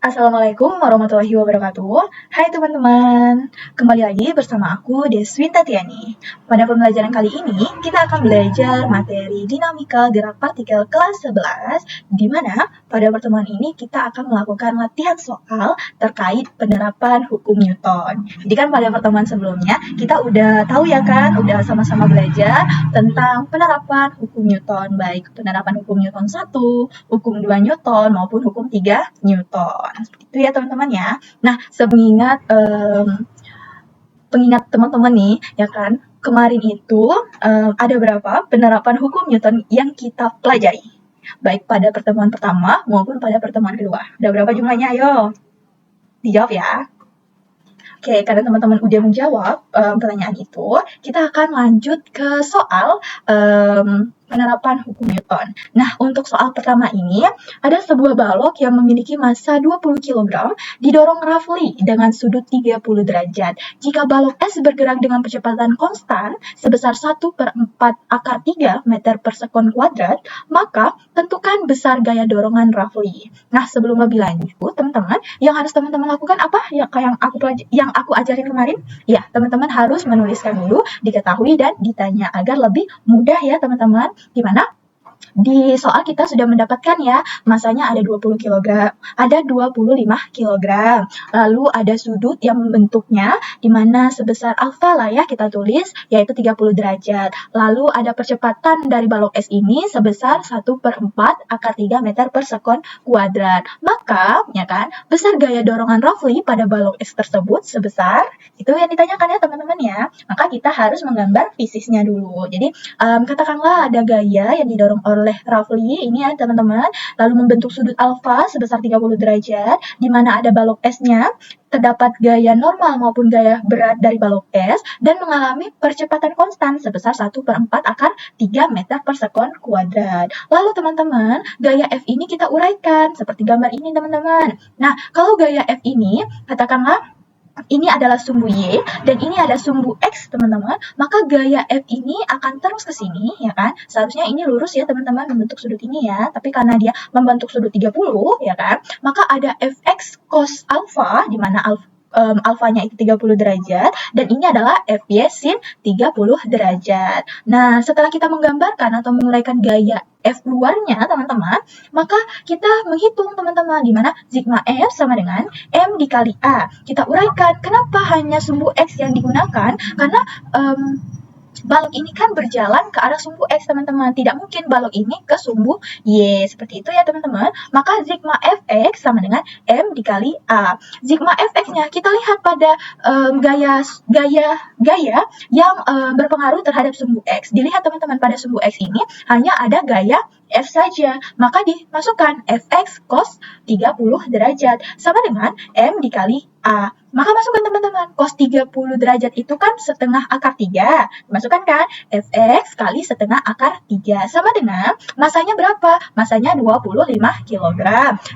Assalamualaikum warahmatullahi wabarakatuh. Hai teman-teman, kembali lagi bersama aku Deswinta Tiani. Pada pembelajaran kali ini, kita akan belajar materi dinamika gerak partikel kelas 11, di mana pada pertemuan ini kita akan melakukan latihan soal terkait penerapan hukum Newton. Jadi kan pada pertemuan sebelumnya, kita udah tahu ya kan, udah sama-sama belajar tentang penerapan hukum Newton, baik penerapan hukum Newton 1, hukum 2 Newton, maupun hukum 3 Newton. Seperti itu ya teman-teman ya. Nah, pengingat teman-teman nih, ya kan, kemarin itu ada berapa penerapan hukum Newton yang kita pelajari, baik pada pertemuan pertama maupun pada pertemuan kedua. Ada berapa jumlahnya? Ayo, dijawab ya. Oke, karena teman-teman udah menjawab pertanyaan itu, kita akan lanjut ke soal penerapan hukum Newton. Nah, untuk soal pertama ini, ada sebuah balok yang memiliki massa 20 kg didorong roughly dengan sudut 30 derajat. Jika balok S bergerak dengan kecepatan konstan sebesar 1/4 akar 3 meter per sekon kuadrat, maka tentukan besar gaya dorongan roughly. Nah, sebelum lebih lanjut, teman-teman, yang harus teman-teman lakukan apa? Yang aku ajarin kemarin? Ya, teman-teman harus menuliskan dulu, diketahui, dan ditanya agar lebih mudah ya, teman-teman. Gimana? Di soal kita sudah mendapatkan ya, masanya ada 20 kg, ada 25 kg. Lalu ada sudut yang membentuknya di mana sebesar alfa lah ya kita tulis, yaitu 30 derajat. Lalu ada percepatan dari balok S ini sebesar 1/4 akar 3 meter per sekon kuadrat. Maka, ya kan, besar gaya dorongan roughly pada balok S tersebut sebesar, itu yang ditanyakan ya teman-teman ya. Maka kita harus menggambar fisisnya dulu. Jadi, katakanlah ada gaya yang didorong oleh roughly ini ya teman-teman, lalu membentuk sudut alfa sebesar 30 derajat, di mana ada balok S-nya, terdapat gaya normal maupun gaya berat dari balok S, dan mengalami percepatan konstan sebesar 1/4 akar 3 meter per sekon kuadrat. Lalu teman-teman, gaya F ini kita uraikan, seperti gambar ini teman-teman. Nah, kalau gaya F ini, katakanlah, ini adalah sumbu Y dan ini ada sumbu X teman-teman, maka gaya F ini akan terus ke sini ya kan. Seharusnya ini lurus ya teman-teman membentuk sudut ini ya, tapi karena dia membentuk sudut 30 ya kan, maka ada Fx cos alpha di mana alfanya itu 30 derajat, dan ini adalah Fy sin 30 derajat. Nah, setelah kita menggambarkan atau menguraikan gaya F luarnya, teman-teman, maka kita menghitung, teman-teman, di mana sigma F sama dengan M dikali A. Kita uraikan, kenapa hanya sumbu X yang digunakan? Karena balok ini kan berjalan ke arah sumbu X, teman-teman. Tidak mungkin balok ini ke sumbu Y. Seperti itu ya, teman-teman. Maka sigma Fx sama dengan M dikali A. Sigma Fx-nya kita lihat pada gaya yang berpengaruh terhadap sumbu X. Dilihat, teman-teman, pada sumbu X ini hanya ada gaya F saja. Maka dimasukkan Fx cos 30 derajat sama dengan M dikali A. Maka masukkan, teman-teman, cos 30 derajat itu kan setengah akar 3. Masukkan kan, Fx kali setengah akar 3 sama dengan masanya berapa? Masanya 25 kg.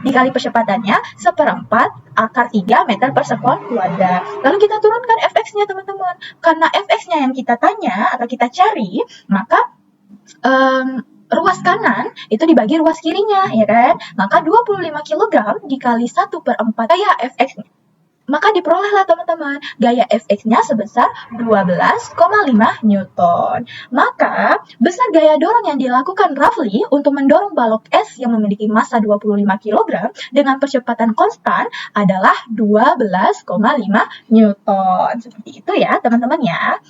Dikali percepatannya 1/4 akar 3 meter per sekon kuadrat. Lalu kita turunkan Fx-nya, teman-teman. Karena Fx-nya yang kita tanya atau kita cari, maka ruas kanan itu dibagi ruas kirinya, ya kan? Maka 25 kg dikali 1/4 gaya Fx-nya. Maka diperolehlah, teman-teman, gaya Fx-nya sebesar 12,5 Newton. Maka, besar gaya dorong yang dilakukan roughly untuk mendorong balok S yang memiliki massa 25 kg dengan percepatan konstan adalah 12,5 Newton. Seperti itu ya, teman-teman ya.